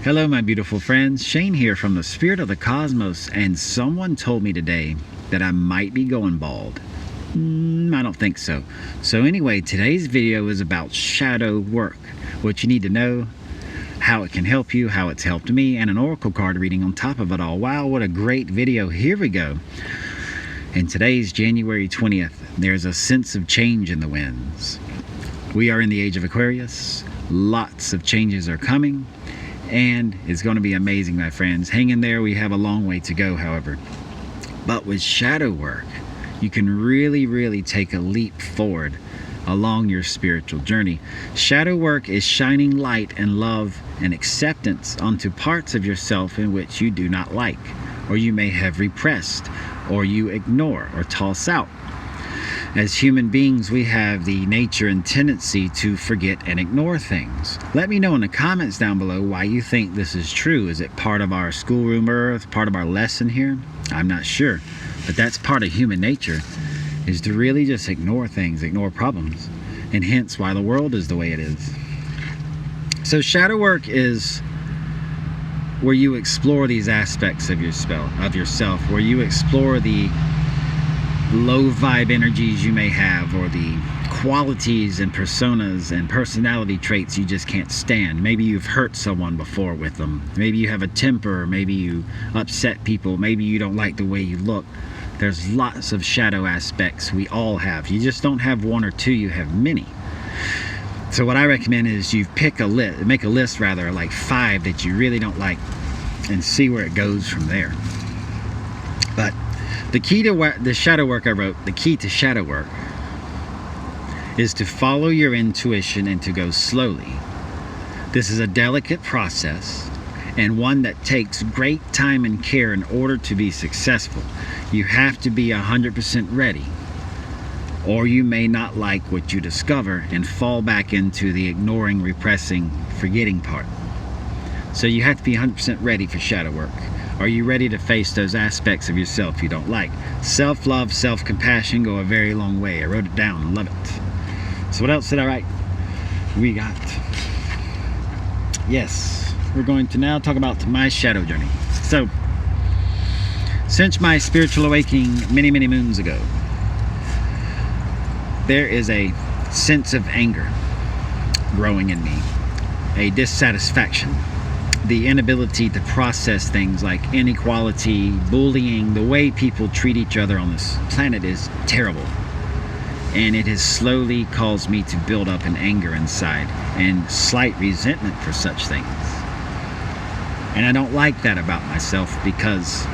Hello my beautiful friends, Shane here from the Spirit of the Cosmos, and someone told me today that I might be going bald. I don't think so. So anyway, today's video is about shadow work, what you need to know, how it can help you, how it's helped me, and an oracle card reading on top of it all. Wow, what a great video. Here we go. And today's January 20th. There's a sense of change in the winds. We are in the age of Aquarius. Lots of changes are coming. And it's going to be amazing, my friends. Hang in there. We have a long way to go, however. But with shadow work, you can really take a leap forward along your spiritual journey. Shadow work is shining light and love and acceptance onto parts of yourself in which you do not like, or you may have repressed, or you ignore or toss out. As human beings, we have the nature and tendency to forget and ignore things. Let me know in the comments down below why you think this is true. Is it part of our schoolroom earth, part of our lesson here? I'm not sure, but that's part of human nature, is to really just ignore things, ignore problems, and hence why the world is the way it is. So shadow work is where you explore these aspects of yourself, where you explore the low vibe energies you may have, or the qualities and personas and personality traits you just can't stand. Maybe you've hurt someone before with them. Maybe you have a temper. Maybe you upset people. Maybe you don't like the way you look. There's lots of shadow aspects we all have. You just don't have one or two, you have many. So what I recommend is you make a list like 5 that you really don't like, and see where it goes from there. But the key to the shadow work I wrote, the key to shadow work is to follow your intuition and to go slowly. This is a delicate process and one that takes great time and care in order to be successful. You have to be 100% ready, or you may not like what you discover and fall back into the ignoring, repressing, forgetting part. So you have to be 100% ready for shadow work. Are you ready to face those aspects of yourself you don't like? Self-love, self-compassion go a very long way. I wrote it down, love it. So what else did I write? We got, yes, we're going to now talk about my shadow journey. So, since my spiritual awakening many moons ago, there is a sense of anger growing in me, a dissatisfaction. The inability to process things like inequality, bullying, the way people treat each other on this planet is terrible. And it has slowly caused me to build up an anger inside and slight resentment for such things. And I don't like that about myself, because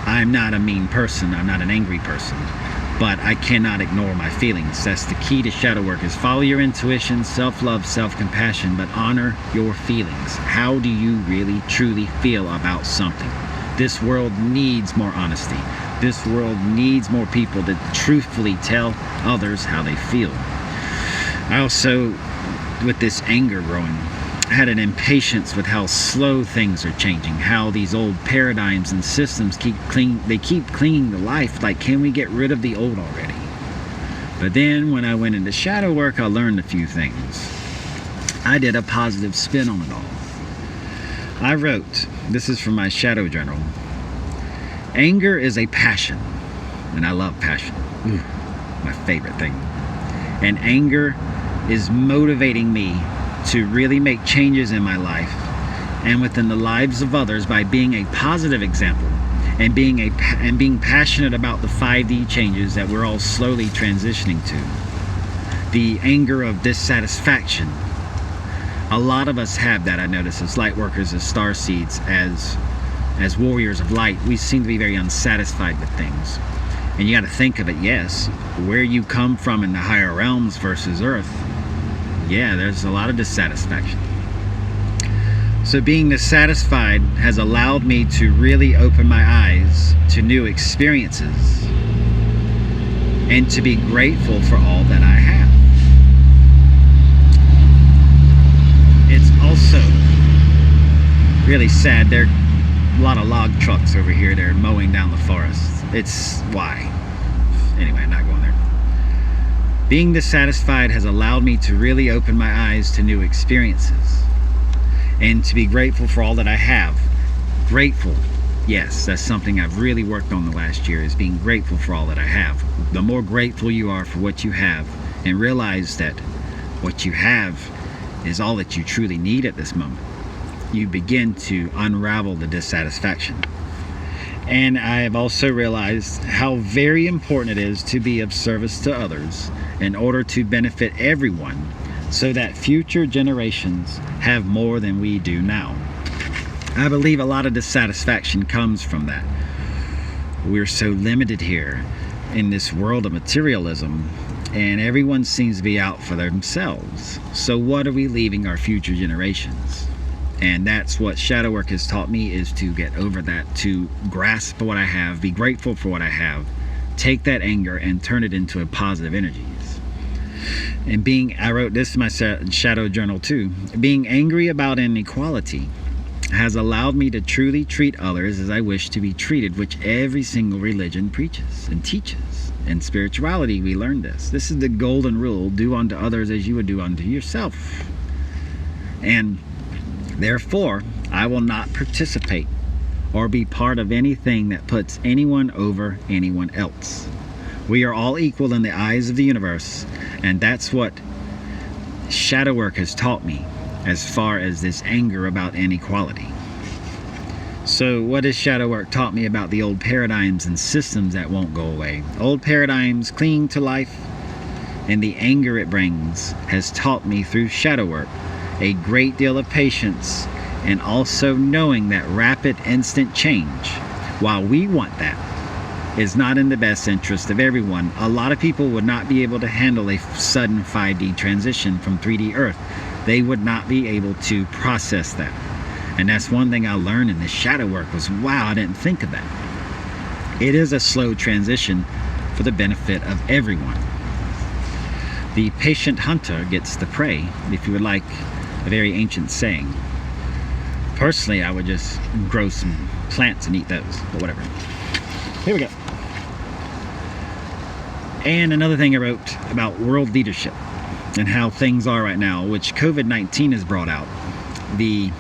I'm not a mean person, I'm not an angry person. But I cannot ignore my feelings. That's the key to shadow work, is follow your intuition, self-love, self-compassion, but honor your feelings. How do you really, truly feel about something? This world needs more honesty. This world needs more people that truthfully tell others how they feel. I also, with this anger growing, had an impatience with how slow things are changing, how these old paradigms and systems keep clinging to life. Like, can we get rid of the old already? But then when I went into shadow work, I learned a few things. I did a positive spin on it all. I wrote, this is from my shadow journal, anger is a passion, and I love passion. Ooh, my favorite thing. And anger is motivating me to really make changes in my life and within the lives of others by being a positive example and being passionate about the 5D changes that we're all slowly transitioning to. The anger of dissatisfaction. A lot of us have that, I notice, as light workers, as star seeds, as warriors of light. We seem to be very unsatisfied with things. And you got to think of it, yes, where you come from in the higher realms versus Earth. Yeah, there's a lot of dissatisfaction. So being dissatisfied has allowed me to really open my eyes to new experiences and to be grateful for all that I have. It's also really sad. There are a lot of log trucks over here. They're mowing down the forest. It's why. Anyway, I'm not going there. Being dissatisfied has allowed me to really open my eyes to new experiences and to be grateful for all that I have. Grateful. Yes, that's something I've really worked on the last year, is being grateful for all that I have. The more grateful you are for what you have, and realize that what you have is all that you truly need at this moment, you begin to unravel the dissatisfaction. And I have also realized how very important it is to be of service to others in order to benefit everyone, so that future generations have more than we do now. I believe a lot of dissatisfaction comes from that. We're so limited here in this world of materialism, and everyone seems to be out for themselves. So what are we leaving our future generations? And that's what shadow work has taught me, is to get over that, to grasp what I have, be grateful for what I have, take that anger and turn it into a positive energies. And I wrote this in my shadow journal too, being angry about inequality has allowed me to truly treat others as I wish to be treated, which every single religion preaches and teaches. In spirituality, we learn this. This is the golden rule: do unto others as you would do unto yourself. And therefore, I will not participate or be part of anything that puts anyone over anyone else. We are all equal in the eyes of the universe, and that's what shadow work has taught me, as far as this anger about inequality. So what has shadow work taught me about the old paradigms and systems that won't go away? Old paradigms cling to life, and the anger it brings has taught me through shadow work a great deal of patience, and also knowing that rapid instant change, while we want that, is not in the best interest of everyone. A lot of people would not be able to handle a sudden 5D transition from 3D Earth. They would not be able to process that. And that's one thing I learned in this shadow work was, wow, I didn't think of that. It is a slow transition for the benefit of everyone. The patient hunter gets the prey, if you would like a very ancient saying. Personally, I would just grow some plants and eat those, but whatever. Here we go. And another thing I wrote about world leadership and how things are right now, which COVID-19 has brought out the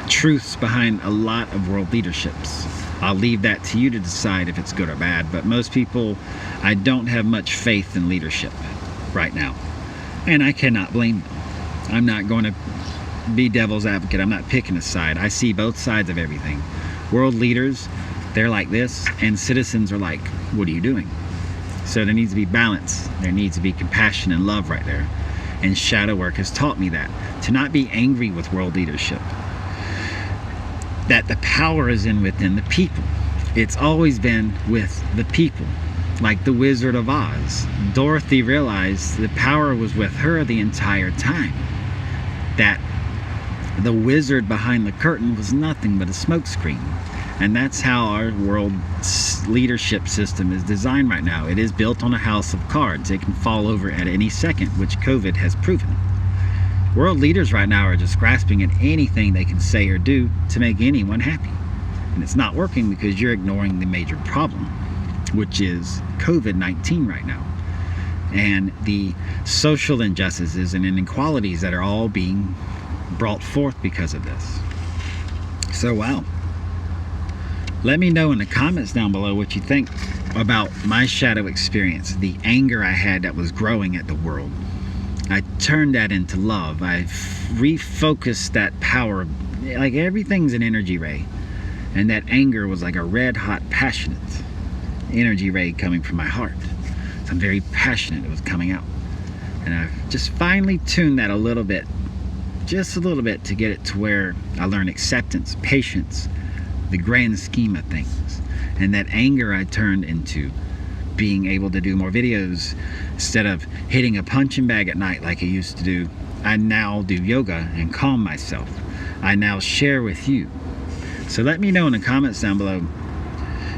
truths behind a lot of world leaderships. I'll leave that to you to decide if it's good or bad, but most people, I don't have much faith in leadership right now, and I cannot blame them. I'm not going to be devil's advocate. I'm not picking a side. I see both sides of everything. World leaders, they're like this, and citizens are like, what are you doing? So there needs to be balance. There needs to be compassion and love right there. And shadow work has taught me that, to not be angry with world leadership, that the power is within the people. It's always been with the people. Like the Wizard of Oz, Dorothy realized the power was with her the entire time, that the wizard behind the curtain was nothing but a smokescreen. And that's how our world leadership system is designed right now. It is built on a house of cards. It can fall over at any second, which COVID has proven. World leaders right now are just grasping at anything they can say or do to make anyone happy. And it's not working because you're ignoring the major problem, which is COVID-19 right now. And the social injustices and inequalities that are all being brought forth because of this. So, wow. Let me know in the comments down below what you think about my shadow experience, the anger I had that was growing at the world. I turned that into love. I refocused that power. Like everything's an energy ray. And that anger was like a red hot, passionate energy ray coming from my heart. So I'm very passionate. It was coming out. And I've just finally tuned that a little bit. Just a little bit to get it to where I learn acceptance, patience, the grand scheme of things. And that anger I turned into being able to do more videos. Instead of hitting a punching bag at night like I used to do, I now do yoga and calm myself. I now share with you. So let me know in the comments down below,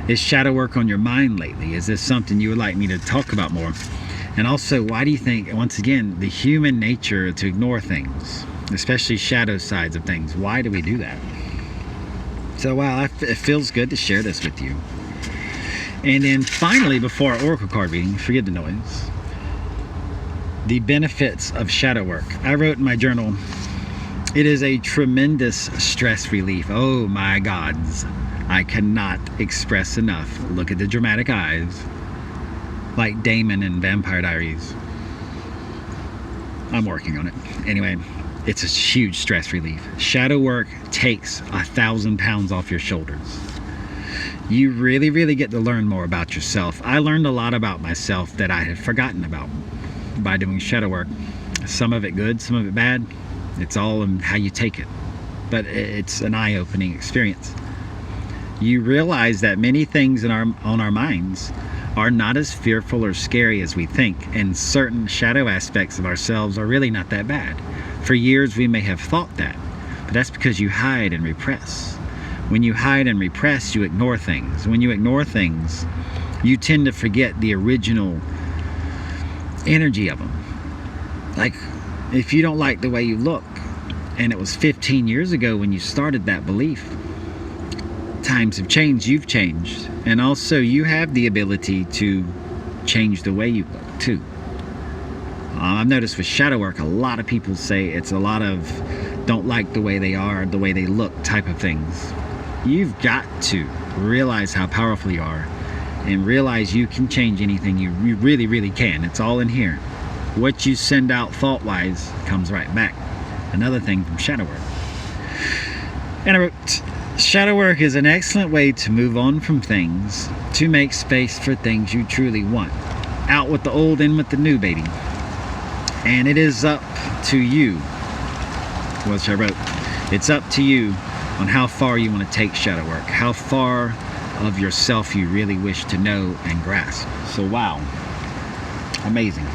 is shadow work on your mind lately? Is this something you would like me to talk about more? And also, why do you think, once again, the human nature to ignore things, especially shadow sides of things, why do we do that? So wow, it feels good to share this with you. And then finally, before our oracle card reading, forgive the noise, the benefits of shadow work. I wrote in my journal, It is a tremendous stress relief. Oh my gods. I cannot express enough. Look at the dramatic eyes. Like Damon in Vampire Diaries. I'm working on it. Anyway, it's a huge stress relief. Shadow work takes 1,000 pounds off your shoulders. You really get to learn more about yourself. I learned a lot about myself that I had forgotten about by doing shadow work. Some of it good, some of it bad. It's all in how you take it. But it's an eye-opening experience. You realize that many things on our minds are not as fearful or scary as we think, and certain shadow aspects of ourselves are really not that bad. For years we may have thought that, but that's because you hide and repress. When you hide and repress, you ignore things. When you ignore things, you tend to forget the original energy of them. Like, if you don't like the way you look, and it was 15 years ago when you started that belief, times have changed, you've changed, and also you have the ability to change the way you look too. I've noticed with shadow work, a lot of people say it's a lot of don't like the way they are, the way they look type of things. You've got to realize how powerful you are and realize you can change anything. You really can. It's all in here. What you send out thought-wise comes right back. Another thing from shadow work. And I wrote, shadow work is an excellent way to move on from things, to make space for things you truly want. Out with the old, in with the new, baby. And it is up to you, which I wrote, it's up to you on how far you want to take shadow work, how far of yourself you really wish to know and grasp. So wow, amazing.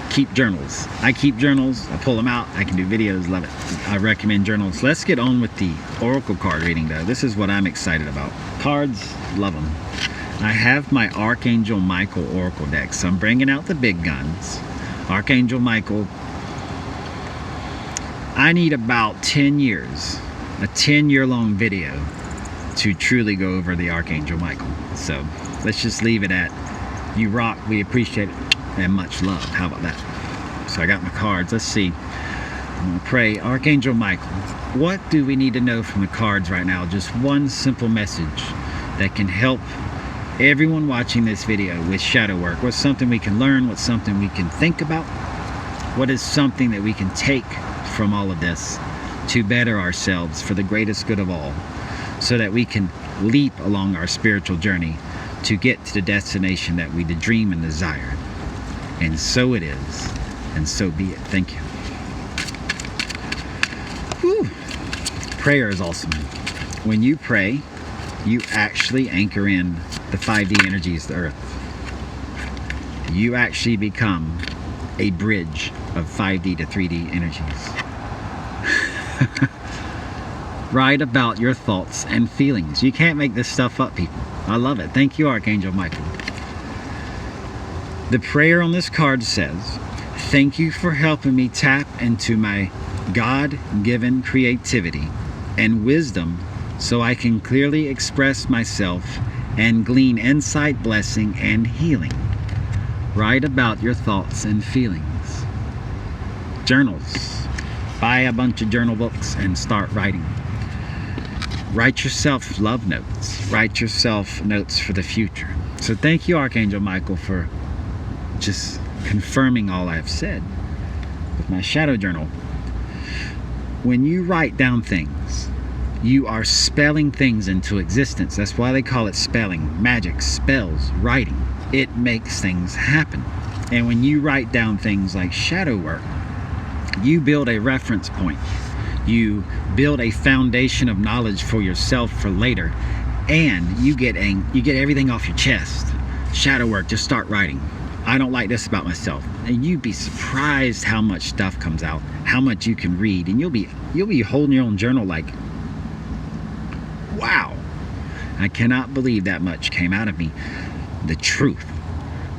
Keep journals. I keep journals, I pull them out, I can do videos, love it. I recommend journals. Let's get on with the Oracle card reading though. This is what I'm excited about. Cards, love them. I have my Archangel Michael Oracle deck, so I'm bringing out the big guns. Archangel Michael. I need about 10 years, a 10-year-long video to truly go over the Archangel Michael. So let's just leave it at, you rock, we appreciate it, and much love. How about that? So I got my cards. Let's see. I'm going to pray. Archangel Michael, what do we need to know from the cards right now? Just one simple message that can help everyone watching this video with shadow work. What's something we can learn? What's something we can think about? What is something that we can take from all of this to better ourselves for the greatest good of all, so that we can leap along our spiritual journey to get to the destination that we dream and desire? And so it is, and so be it. Thank you. Whew. Prayer is awesome. When you pray, you actually anchor in the 5D energies of the earth. You actually become a bridge of 5D to 3D energies. Write about your thoughts and feelings. You can't make this stuff up, people. I love it. Thank you, Archangel Michael. The prayer on this card says, thank you for helping me tap into my God-given creativity and wisdom so I can clearly express myself and glean insight, blessing, and healing. Write about your thoughts and feelings. Journals. Buy a bunch of journal books and start writing. Write yourself love notes. Write yourself notes for the future. So thank you, Archangel Michael, for just confirming all I've said with my shadow journal. When you write down things, you are spelling things into existence. That's why they call it spelling, magic, spells, writing. It makes things happen. And when you write down things like shadow work, you build a reference point. You build a foundation of knowledge for yourself for later, and you get everything off your chest. Shadow work, just start writing. I don't like this about myself, and you'd be surprised how much stuff comes out, how much you can read, and you'll be holding your own journal like, wow, I cannot believe that much came out of me. The truth,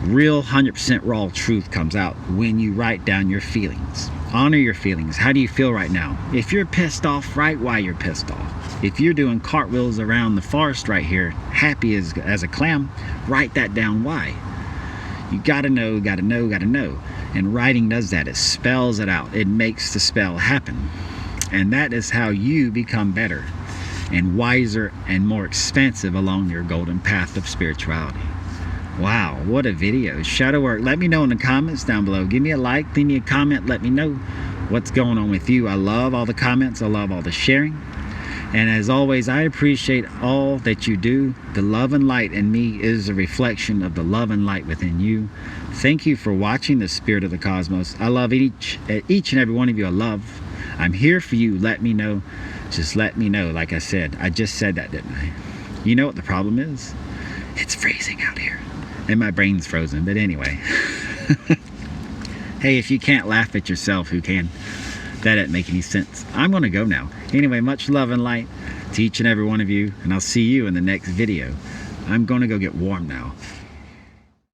real 100% raw truth comes out when you write down your feelings. Honor your feelings. How do you feel right now? If you're pissed off, write why you're pissed off. If you're doing cartwheels around the forest right here, happy as a clam, write that down why. You gotta know, gotta know, gotta know. And writing does that. It spells it out. It makes the spell happen. And that is how you become better and wiser and more expansive along your golden path of spirituality. Wow, what a video. Shadow work. Let me know in the comments down below. Give me a like, leave me a comment. Let me know what's going on with you. I love all the comments. I love all the sharing. And as always, I appreciate all that you do. The love and light in me is a reflection of the love and light within you. Thank you for watching the Spirit of the Cosmos. I love each and every one of you. I love. I'm here for you. Let me know. Just let me know. Like I said, I just said that, didn't I? You know what the problem is? It's freezing out here. And my brain's frozen. But anyway. Hey, if you can't laugh at yourself, who can? That doesn't make any sense. I'm going to go now. Anyway, much love and light to each and every one of you. And I'll see you in the next video. I'm going to go get warm now.